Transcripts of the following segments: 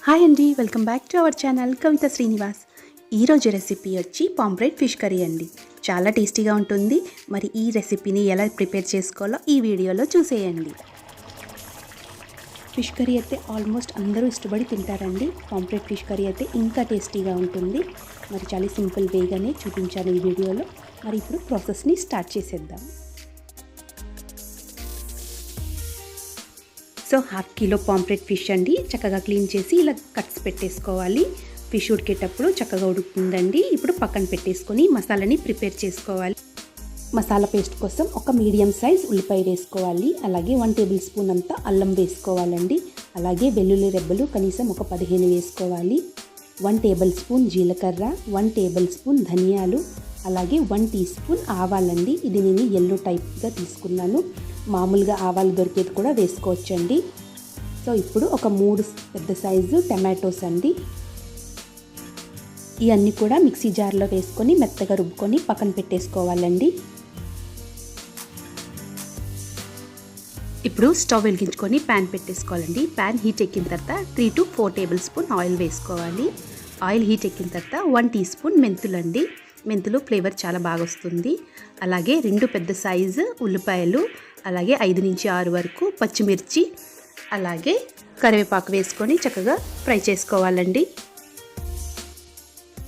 Hi అండి, welcome back to our channel Kavitha Srinivas. ఈరోజు recipe వచ్చి పాంప్లెట్ ఫిష్ కర్రీ అండి. చాలా టేస్టీగా ఉంటుంది. మరి ఈ రెసిపీని ఎలా ప్రిపేర్ చేసుకోవాలో ఈ వీడియోలో చూసేయండి. ఫిష్ కర్రీ అయితే ఆల్మోస్ట్ అందరూ ఇష్టపడి తింటారండి. పాంప్లెట్ ఫిష్ కర్రీ అయితే ఇంకా టేస్టీగా ఉంటుంది. మరి చాలా సింపుల్ వేగానే చూపించాను ఈ వీడియోలో. మరి ఇప్పుడు ప్రాసెస్ని స్టార్ట్ చేసేద్దాం. సో 1/2 కిలో పాంప్లెట్ ఫిష్ అండి. చక్కగా క్లీన్ చేసి ఇలా కట్స్ పెట్టేసుకోవాలి. ఫిష్ ఉడికేటప్పుడు చక్కగా ఉడుకుతుందండి. ఇప్పుడు పక్కన పెట్టేసుకొని మసాలాని ప్రిపేర్ చేసుకోవాలి. మసాలా పేస్ట్ కోసం ఒక మీడియం సైజ్ ఉల్లిపాయ వేసుకోవాలి. అలాగే 1 టేబుల్ స్పూన్ అంతా అల్లం వేసుకోవాలండి. అలాగే వెల్లుల్లి రెబ్బలు కనీసం ఒక 15 వేసుకోవాలి. 1 టేబుల్ స్పూన్ జీలకర్ర, 1 టేబుల్ స్పూన్ ధనియాలు, అలాగే 1 టీ స్పూన్ ఆవాలండి. ఇది నేను ఎల్లో టైప్గా తీసుకున్నాను. మామూలుగా ఆవాలు దొరికేది కూడా వేసుకోవచ్చండి. సో ఇప్పుడు ఒక 3 పెద్ద సైజు టమాటోస్ అండి. ఇవన్నీ కూడా మిక్సీ జార్లో వేసుకొని మెత్తగా రుబ్బుకొని పక్కన పెట్టేసుకోవాలండి. ఇప్పుడు స్టవ్ వెలిగించుకొని ప్యాన్ పెట్టేసుకోవాలండి. ప్యాన్ హీట్ ఎక్కిన తర్వాత 3 to 4 టేబుల్ స్పూన్ ఆయిల్ వేసుకోవాలి. ఆయిల్ హీట్ ఎక్కిన తర్వాత 1 టీ స్పూన్ మెంతులండి. మెంతులు ఫ్లేవర్ చాలా బాగా వస్తుంది. అలాగే 2 పెద్ద సైజు ఉల్లిపాయలు, అలాగే 5 నుంచి 6 వరకు పచ్చిమిర్చి, అలాగే కరివేపాకు వేసుకొని చక్కగా ఫ్రై చేసుకోవాలండి.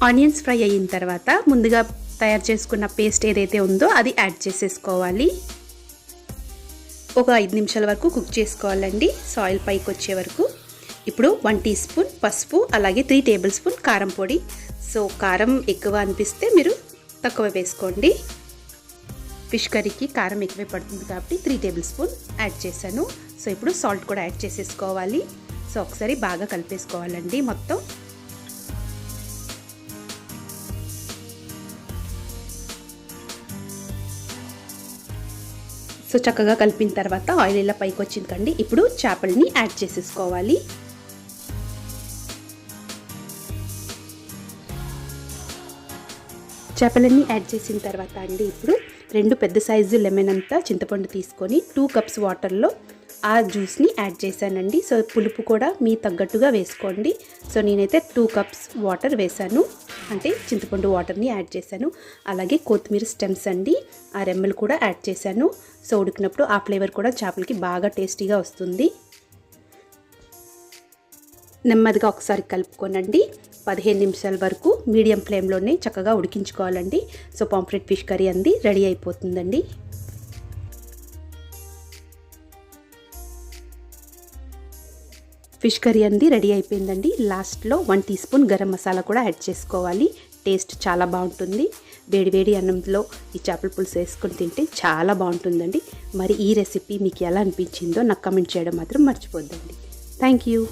ఆనియన్స్ ఫ్రై అయిన తర్వాత ముందుగా తయారు చేసుకున్న పేస్ట్ ఏదైతే ఉందో అది యాడ్ చేసేసుకోవాలి. ఒక 5 నిమిషాల వరకు కుక్ చేసుకోవాలండి, ఆయిల్ పైకి వచ్చే వరకు. ఇప్పుడు 1 టీ స్పూన్ పసుపు, అలాగే 3 టేబుల్ స్పూన్ కారం పొడి. సో కారం ఎక్కువ అనిపిస్తే మీరు తక్కువ వేసుకోండి. ఫిష్ కర్రీకి కారం ఎక్కువే పడుతుంది కాబట్టి 3 టేబుల్ స్పూన్ యాడ్ చేశాను. సో ఇప్పుడు సాల్ట్ కూడా యాడ్ చేసేసుకోవాలి. సో ఒకసారి బాగా కలిపేసుకోవాలండి మొత్తం. సో చక్కగా కలిపిన తర్వాత ఆయిల్ ఇలా పైకి వచ్చింది కండి. ఇప్పుడు చేపల్ని యాడ్ చేసేసుకోవాలి. చేపలన్నీ యాడ్ చేసిన తర్వాత అండి ఇప్పుడు 2 పెద్ద సైజు లెమన్ అంతా చింతపండు తీసుకొని 2 కప్స్ వాటర్లో ఆ జ్యూస్ని యాడ్ చేశానండి. సో పులుపు కూడా మీ తగ్గట్టుగా వేసుకోండి. సో నేనైతే 2 కప్స్ వాటర్ వేశాను, అంటే చింతపండు వాటర్ని యాడ్ చేశాను. అలాగే కొత్తిమీర స్టెమ్స్ అండి, ఆ రెమ్మలు కూడా యాడ్ చేశాను. సో ఉడికినప్పుడు ఆ ఫ్లేవర్ కూడా చేపలకి బాగా టేస్టీగా వస్తుంది. నెమ్మదిగా ఒకసారి కలుపుకోనండి. 15 నిమిషాల వరకు మీడియం ఫ్లేమ్లోనే చక్కగా ఉడికించుకోవాలండి. సో పాంప్లెట్ ఫిష్ కర్రీ అంది రెడీ అయిపోతుందండి. ఫిష్ కర్రీ అంది రెడీ అయిపోయిందండి. లాస్ట్లో 1 టీ స్పూన్ గరం మసాలా కూడా యాడ్ చేసుకోవాలి. టేస్ట్ చాలా బాగుంటుంది. వేడివేడి అన్నంలో ఈ చేపల పులుసు వేసుకొని తింటే చాలా బాగుంటుందండి. మరి ఈ రెసిపీ మీకు ఎలా అనిపించిందో నాకు కామెంట్ చేయడం మాత్రం మర్చిపోద్దండి. Thank you.